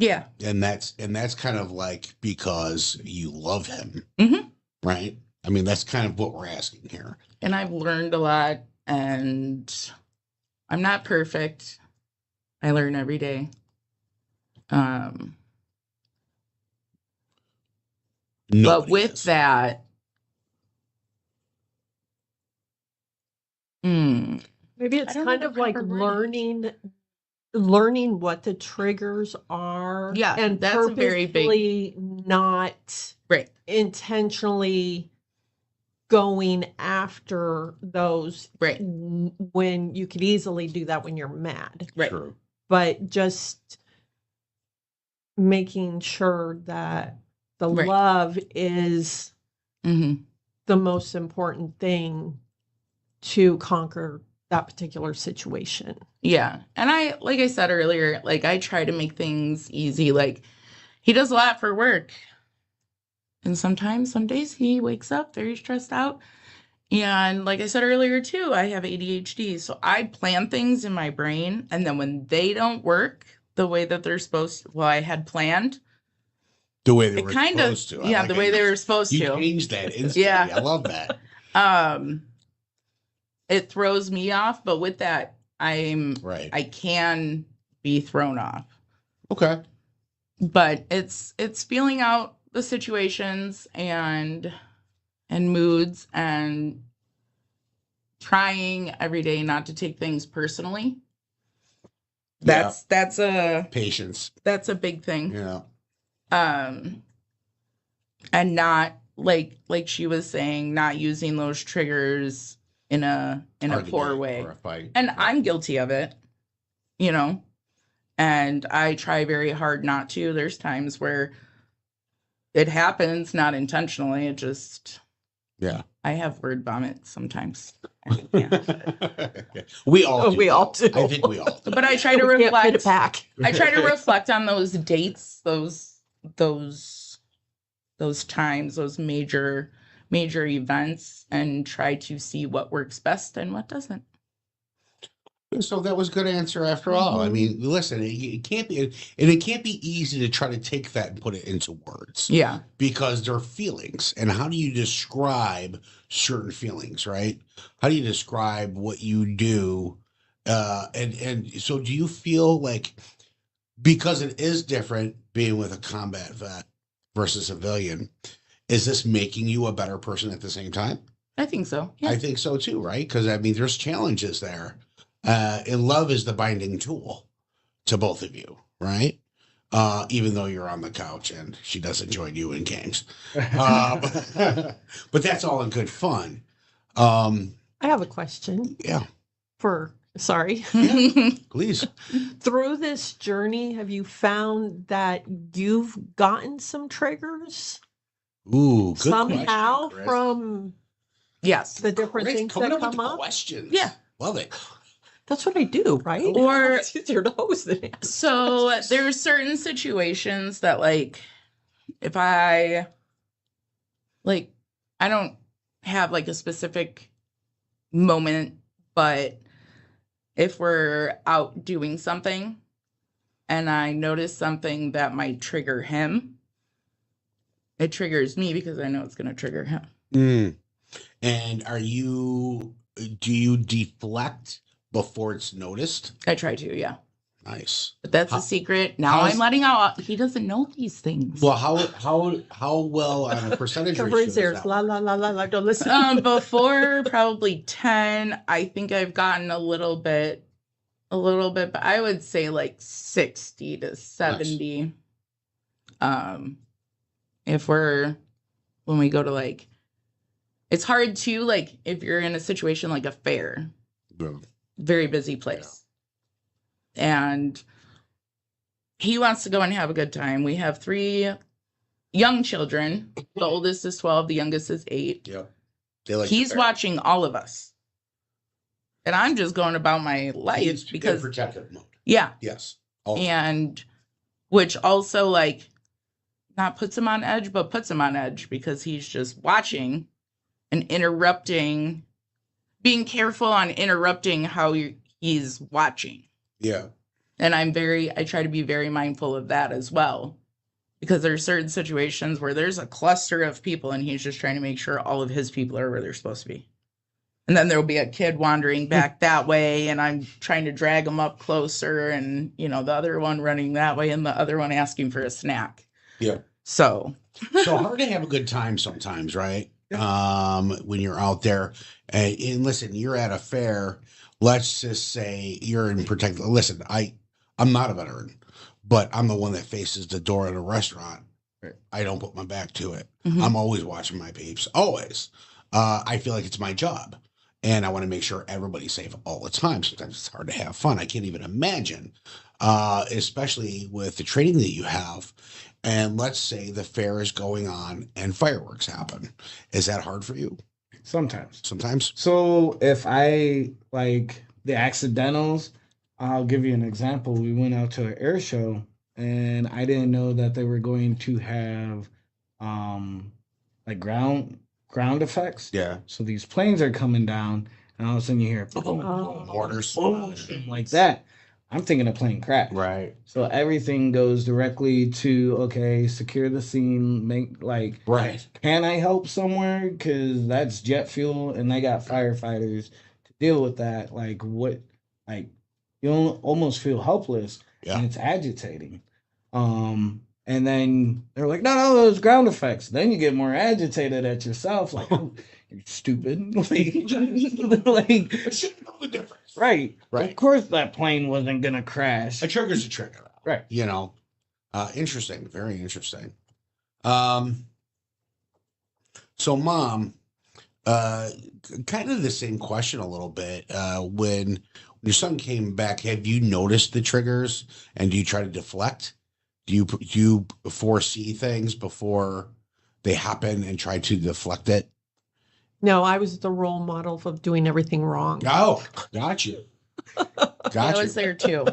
yeah. And that's kind of like because you love him, Mhm. right? I mean, that's kind of what we're asking here. And I've learned a lot, and I'm not perfect. I learn every day. But Nobody with is. that, Maybe it's I don't know kind the of like proper wording. learning what the triggers are. Yeah, and that's a very big- purposefully not right. intentionally going after those Right. when you could easily do that when you're mad, Right. True. but just making sure that the Right. love is hmm the most important thing to conquer that particular situation. Yeah. And like I said earlier, like I try to make things easy. Like he does a lot for work. And sometimes, some days he wakes up very stressed out. And like I said earlier too, I have ADHD. So I plan things in my brain. And then when they don't work the way that they're supposed to, well, I had planned, The way they it were kind of, supposed to. I yeah, like the it. way they were supposed You to. changed that instantly. Yeah. I love that. It throws me off, but with that, Right. I can be thrown off. Okay. But it's feeling out the situations and moods and trying every day not to take things personally. That's a Patience. big thing. Yeah. And not like she was saying, not using those triggers in a poor Argument way. or a fight. And I'm guilty of it, you know, and I try very hard not to. There's times where it happens, not intentionally. It just, Yeah. I have word vomit sometimes. Yeah. We all Oh, do. we all do. I think we all do. But I try to We can't fit it reflect. back. I try to reflect on those dates, those times, those major events, and try to see what works best and what doesn't. So that was a good answer after all. I mean, listen, it can't be, and it can't be easy to try to take that and put it into words. Yeah. Because they're feelings. And how do you describe certain feelings, right? How do you describe what you do? And so do you feel like, because it is different being with a combat vet versus civilian, is this making you a better person at the same time? I think so. Yeah. I think so too, right? Because I mean, there's challenges there. And love is the binding tool to both of you, right? Even though you're on the couch and she doesn't join you in games. But that's all in good fun. I have a question Yeah, sorry. please. Through this journey, have you found that you've gotten some triggers Ooh, good somehow question, Chris. from Yes. the different Chris, things coming that up with come the up? questions. Yeah. Love it. That's what I do, right? Or- It's easier to host than answer. So there's certain situations that, like, if I don't have like a specific moment, but if we're out doing something and I notice something that might trigger him, it triggers me because I know it's going to trigger him. And do you deflect before it's noticed? I try to, yeah. Nice. But that's a secret. Now I'm letting out. He doesn't know these things. Well, how well on a percentage Cover ratio his is ears. that? La la la la la. Don't listen. Before probably 10, I think I've gotten a little bit, but I would say like 60 to 70. When we go to like, it's hard to like, if you're in a situation like a fair, very busy place. And he wants to go and have a good time. We have 3 young children. The oldest is 12, the youngest is 8. Yeah. He's watching all of us. And I'm just going about my life because in protective mode. Yeah. Yes. And which also like not puts him on edge, but puts him on edge because he's just watching and interrupting, being careful on interrupting how he's watching. Yeah. And I try to be very mindful of that as well. Because there's certain situations where there's a cluster of people and he's just trying to make sure all of his people are where they're supposed to be. And then there'll be a kid wandering back that way and I'm trying to drag him up closer and, the other one running that way and the other one asking for a snack. Yeah. So hard to have a good time sometimes, right? When you're out there and listen, you're at a fair, let's just say you're in protective. Listen, I'm not a veteran, but I'm the one that faces the door at a restaurant. Right. I don't put my back to it. Mhm. I'm always watching my peeps. Always. I feel like it's my job. And I want to make sure everybody's safe all the time. Sometimes it's hard to have fun. I can't even imagine, especially with the training that you have. And let's say the fair is going on and fireworks happen. Is that hard for you? Sometimes. Sometimes? So if I like the accidentals, I'll give you an example. We went out to an air show and I didn't know that they were going to have like ground effects. Yeah. So these planes are coming down and all of a sudden you hear boom, Mortars. boom, like that. I'm thinking a plane crash. Right. So everything goes directly to, okay, secure the scene, make like, Right. can I help somewhere? Because that's jet fuel and they got firefighters to deal with that. Like, what, like, you almost feel helpless and it's agitating. And then they're like, no, those ground effects. Then you get more agitated at yourself, like, oh, you're stupid. like, But you know the difference. Right. Right. Of course that plane wasn't going to crash. A trigger's a trigger. Right. Interesting. Very interesting. So Mom, kind of the same question a little bit. When your son came back, have you noticed the triggers and do you try to deflect? Do you foresee things before they happen and try to deflect it? No, I was the role model of doing everything wrong. Oh, got you. I was there too.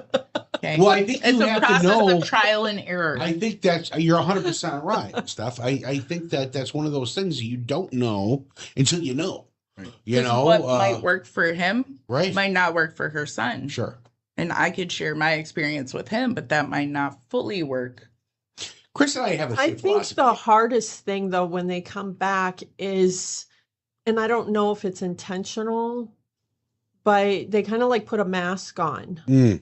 Okay. Well, I think it's you a have to process know. of trial and error. I think you're 100% right, Steph. I think that's one of those things you don't know until you know. Right. You know what might work for him right? might not work for her son. Sure. And I could share my experience with him, but that might not fully work. Chris and I have a I same think philosophy. the hardest thing, though, when they come back is, and I don't know if it's intentional, but they kind of like put a mask on. Mm.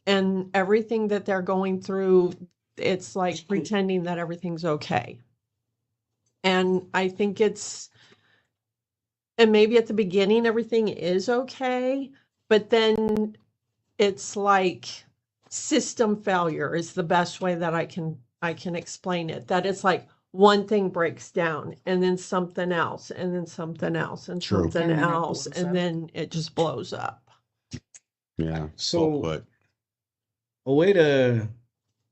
And everything that they're going through, it's like pretending that everything's okay. And I think and maybe at the beginning, everything is okay, but then it's like system failure is the best way that I can explain it. That it's like one thing breaks down and then something else and then something else and True. something And then it else. blows And up. then it just blows up. Yeah. So- well put. A way to,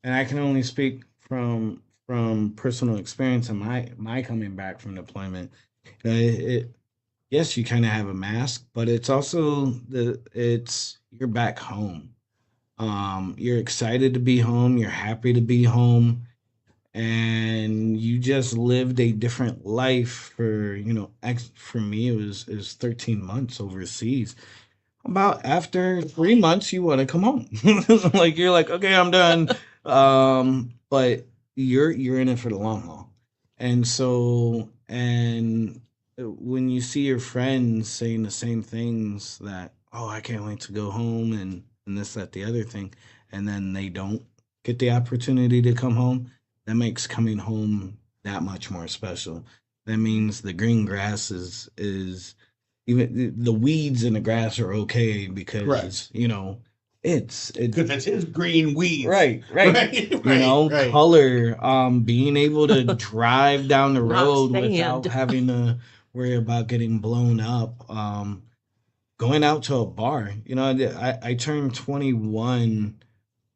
and I can only speak from personal experience and my coming back from deployment. Yes, you kind of have a mask, but it's also you're back home. You're excited to be home. You're happy to be home, and you just lived a different life for for me it was 13 months overseas. About after 3 months, you want to come home. Like you're like, okay, I'm done. But you're in it for the long haul, and when you see your friends saying the same things that oh, I can't wait to go home and this, that, the other thing. And then they don't get the opportunity to come home. That makes coming home that much more special. That means the green grass is even the weeds in the grass are okay because, Right. you know, it's Because it's his green weeds. right. Right. You know, right. color, being able to drive down the Not road sand. without having to worry about getting blown up. Going out to a bar, you know, I turned 21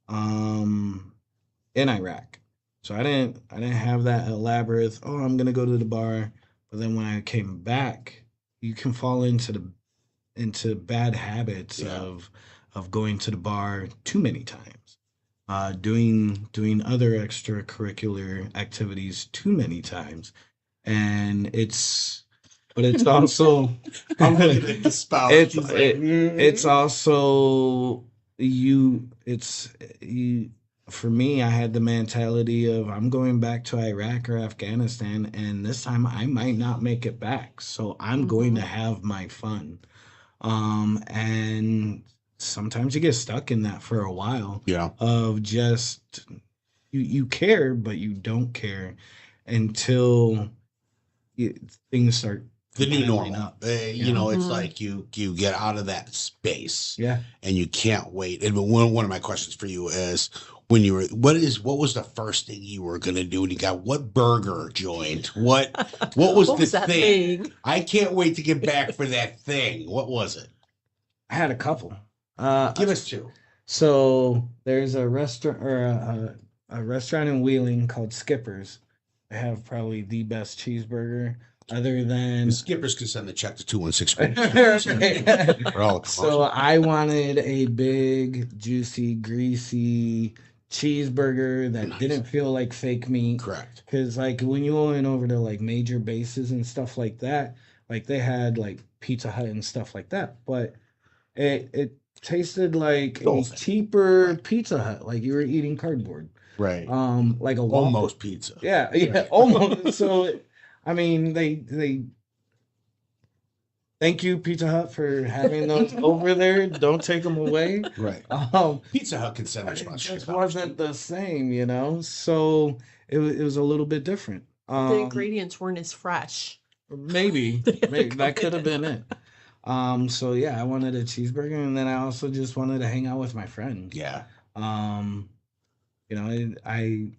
in Iraq. So I didn't have that elaborate, oh, I'm gonna go to the bar. But then when I came back, you can fall into bad habits Yeah. of going to the bar too many times, doing other extracurricular activities too many times, and but it's also I'm looking at the spouse. it's She's like, it's also you for me. I had the mentality of I'm going back to Iraq or Afghanistan, and this time I might not make it back, so I'm going to have my fun. And sometimes you get stuck in that for a while Yeah. of just you care but you don't care until things start The new piling normal. up. You know, it's Mhm. like you get out of that space. Yeah. And you can't wait. And one of my questions for you is when you were what was the first thing you were gonna do when you got what burger joint? What was What the was that thing? I can't wait to get back for that thing. What was it? I had a couple. Give us two. So there's a restaurant or a restaurant in Wheeling called Skipper's. They have probably the best cheeseburger other than The skippers can send the check to 216. For all the So promotion. I wanted a big, juicy, greasy cheeseburger that Nice. didn't feel like fake meat. Correct. Because like when you went over to like major bases and stuff like that, like they had like Pizza Hut and stuff like that, but it tasted like a Dolphin. cheaper Pizza Hut, like you were eating cardboard. Right. Like a Waffle. Almost pizza. Yeah, Right. almost. So I mean, they thank you Pizza Hut for having those over there. Don't take them away. Right. Um, Pizza Hut can send us it much. just wasn't the same, you know. So it was a little bit different. The ingredients weren't as fresh. Maybe They had to that come could have in. been it. So yeah, I wanted a cheeseburger, and then I also just wanted to hang out with my friends. Yeah. You know,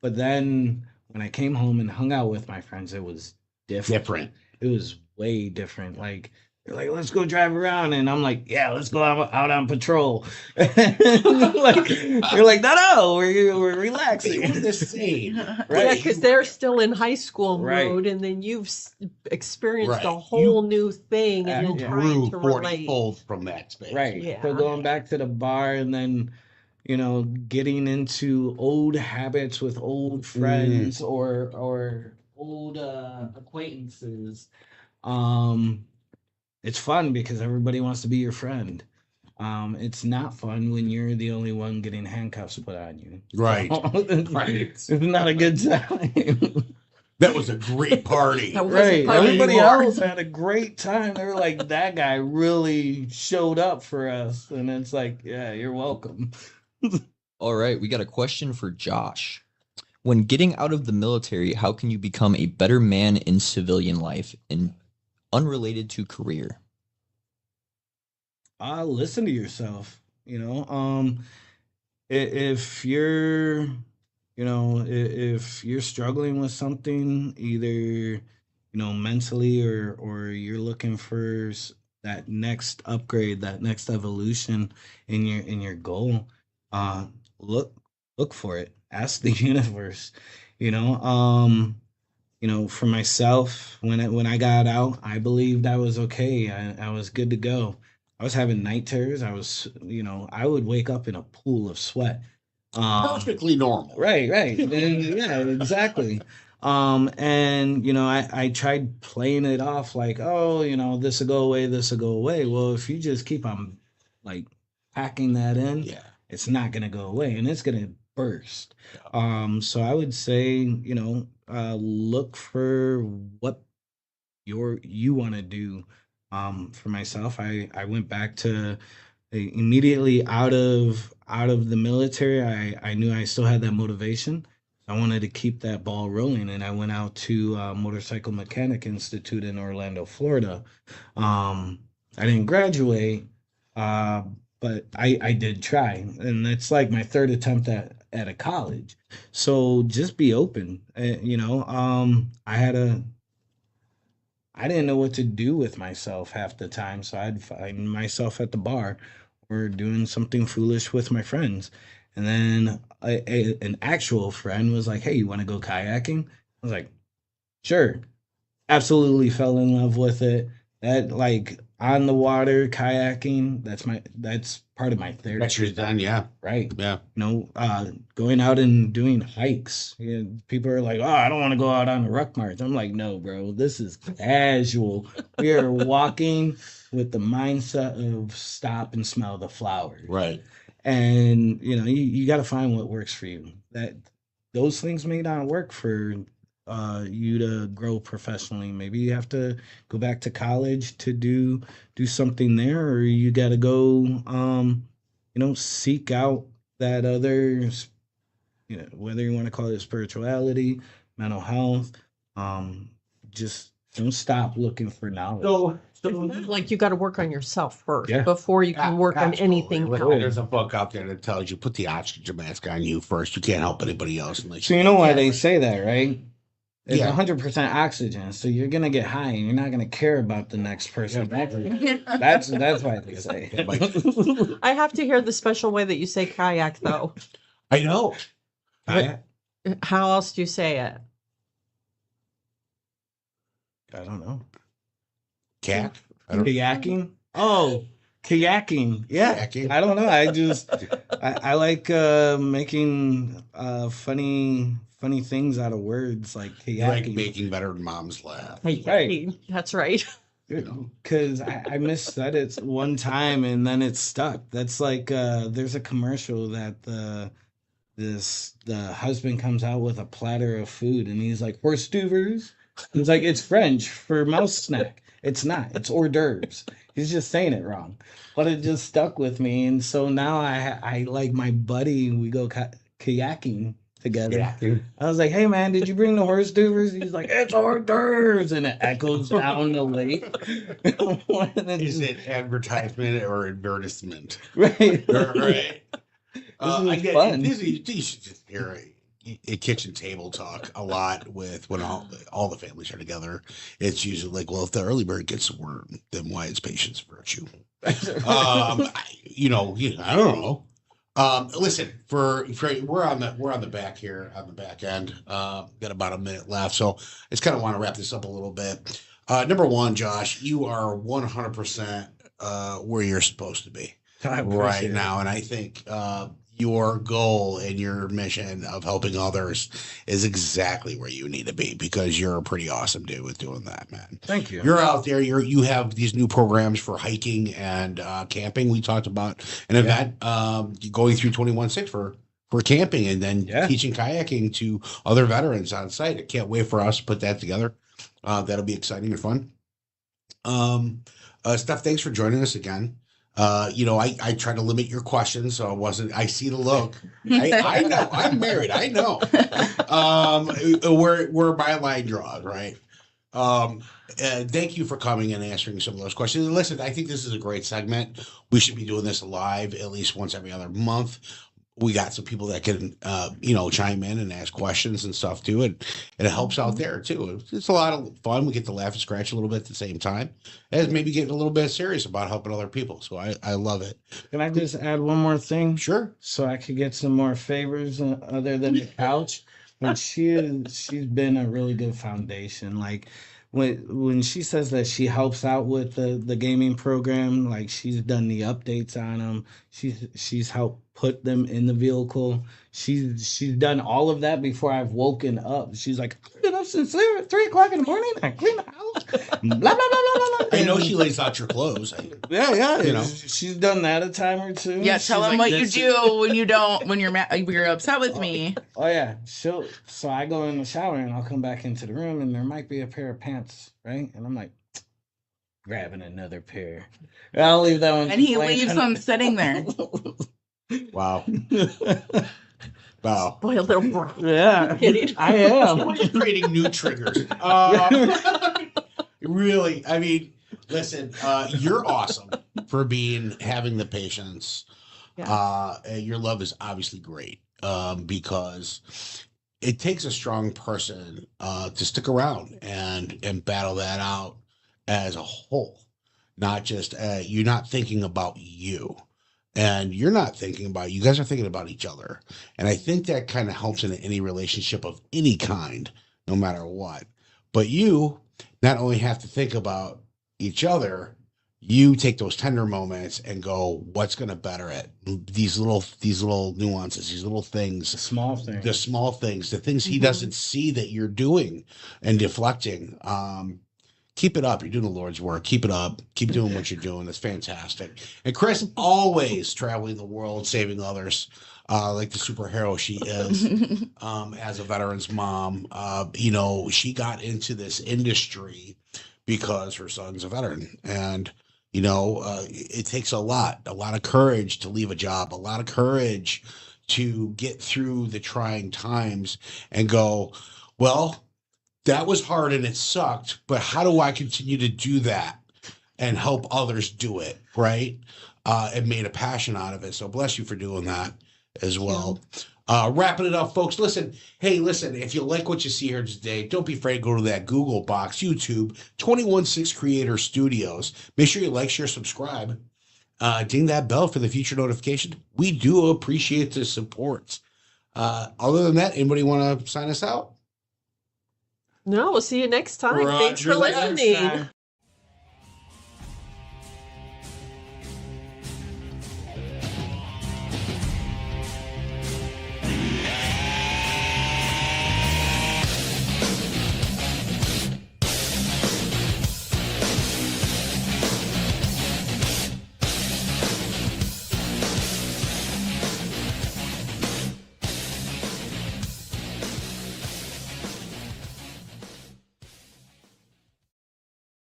but then when I came home and hung out with my friends, it was different. It was way different. Like they're like, let's go drive around, and I'm like, yeah, let's go out on patrol. Like they're like, no, we're relaxing. They were the same. Yeah, Right. because they're still in high school Right. mode, and then you've experienced a Right. whole new thing, and then Yeah. trying Grew to 40 relate. fold from that space. Right. Yeah. So going back to the bar and then, you know, getting into old habits with old friends or old acquaintances. It's fun because everybody wants to be your friend. It's not fun when you're the only one getting handcuffs put on you. Right. Right. Right. It's not a good time. That was a great party. That wasn't Right. fun Everybody anymore. else had a great time. They were like, that guy really showed up for us. And it's like, yeah, you're welcome. All right, we got a question for Josh. When getting out of the military, how can you become a better man in civilian life and unrelated to career? Listen to yourself. You know, if you're, you know, if you're struggling with something, either mentally or you're looking for that next upgrade, that next evolution in your goal, look for it. Ask the universe. You know, for myself, when I got out, I believed I was okay. I was good to go. I was having night terrors. I would wake up in a pool of sweat. Perfectly normal. Right. Yeah, exactly. And I tried playing it off like, oh, this will go away, this will go away. Well, if you just keep on like packing that in, Yeah. it's not gonna go away and it's gonna burst. So I would say, look for what you want to do. For myself, I went back to immediately out of the military. I knew I still had that motivation. I wanted to keep that ball rolling, and I went out to Motorcycle Mechanic Institute in Orlando, Florida. I didn't graduate, uh, but I did try, and it's like my third attempt at a college. So just be open. I didn't know what to do with myself half the time, so I'd find myself at the bar or doing something foolish with my friends. And then an actual friend was like, "Hey, you want to go kayaking?" I was like, "Sure." Absolutely fell in love with it. That like on the water kayaking, that's part of my therapy. That's your done, yeah. Right. Yeah. Going out and doing hikes. People are like, "Oh, I don't want to go out on the ruck march." I'm like, "No, bro, this is casual. We are walking with the mindset of stop and smell the flowers." Right. And you got to find what works for you. That those things may not work for you to grow professionally. Maybe you have to go back to college to do something there, or you got to go seek out that other, whether you want to call it spirituality, mental health. Just don't stop looking for knowledge. So like you got to work on yourself first Yeah. before you can work on anything Look, else. there's a book out there that tells you put the oxygen mask on you first. You can't help anybody else unless So you know why they say that, right? It's Yeah. 100% oxygen, so you're gonna get high, and you're not gonna care about the next person. That's why they say. I have to hear the special way that you say kayak, though. I know. I How else do you say it? don't know. Cat. I don't Kayaking? Oh, kayaking. Yeah. Kayaking. I don't know. I like making funny things out of words like You like kayaking. making better than moms laugh. Right. That's right. Because I missaid it one time and then it stuck. That's like there's a commercial that the husband comes out with a platter of food and he's like, "Horse duvers." He's like, "It's French for mouse snack." It's not. It's hors d'oeuvres. He's just saying it wrong, but it just stuck with me, and so now I like my buddy. We go kayaking together. Yeah. I was like, "Hey man, did you bring the horse duvers?" He's like, "It's hors d'oeuvres," and it echoes down the lake. Is it advertisement or advertisement? Right? Right. This is fun. You should just hear a kitchen table talk a lot with when all the families are together. It's usually like, well, if the early bird gets the worm, then why is patience a virtue? I don't know. Listen, for we're on the back here on the back end. Got about a minute left, so I just kind of want to wrap this up a little bit. Number one, Josh, you are 100% where you're supposed to be right now, and I think your goal and your mission of helping others is exactly where you need to be because you're a pretty awesome dude with doing that, man. Thank you. You're out there. You have these new programs for hiking and camping. We talked about an event going through 21-6 for camping and then teaching kayaking to other veterans on site. I can't wait for us to put that together. That'll be exciting and fun. Steph, thanks for joining us again. I try to limit your questions, so I see the look. I know, I'm married. I know. Where my line draws, right? Thank you for coming and answering some of those questions. And listen, I think this is a great segment. We should be doing this live at least once every other month. We got some people that can, chime in and ask questions and stuff too. And it helps out there too. It's a lot of fun. We get to laugh and scratch a little bit at the same time as maybe getting a little bit serious about helping other people. So I love it. Can I just add one more thing? Sure. So I could get some more favors other than the couch. But she's been a really good foundation. Like when she says that she helps out with the gaming program, like she's done the updates on them. She's helped put them in the vehicle. She's done all of that before I've woken up. She's like, "I've been up since 3 o'clock in the morning. I clean the house." Blah blah blah blah blah. I know she lays out your clothes. Yeah. She's done that a time or two. Yeah, She's tell them like, what you do when you don't, when you're upset with me. Oh yeah, so I go in the shower and I'll come back into the room and there might be a pair of pants, right? And I'm like, grabbing another pair. I'll leave that one. And he leaves them sitting there. Wow. Wow. Boy, a little bro. Yeah, Kidding. I am. We're just creating new triggers. Really, I mean, listen, you're awesome for having the patience. And your love is obviously great because it takes a strong person to stick around and battle that out as a whole. Not just you're not thinking about you. And you're not thinking about, you guys are thinking about each other. And I think that kind of helps in any relationship of any kind, no matter what. But you not only have to think about each other, you take those tender moments and go, what's going to better it? These little nuances, these little things, The small things. the things he doesn't see that you're doing and deflecting. Keep it up. You're doing the Lord's work. Keep it up. Keep doing what you're doing. It's fantastic. And Chris, always traveling the world, saving others, like the superhero she is. As a veteran's mom, she got into this industry because her son's a veteran. And, it takes a lot of courage to leave a job, a lot of courage to get through the trying times and go, well, that was hard and it sucked, but how do I continue to do that and help others do it, right? And made a passion out of it. So bless you for doing that as well. Wrapping it up, folks. Listen, if you like what you see here today, don't be afraid to go to that Google box, YouTube, 216 Creator Studios. Make sure you like, share, subscribe. Ding that bell for the future notification. We do appreciate the support. Other than that, anybody want to sign us out? No, we'll see you next time. Thanks for Roger that. listening.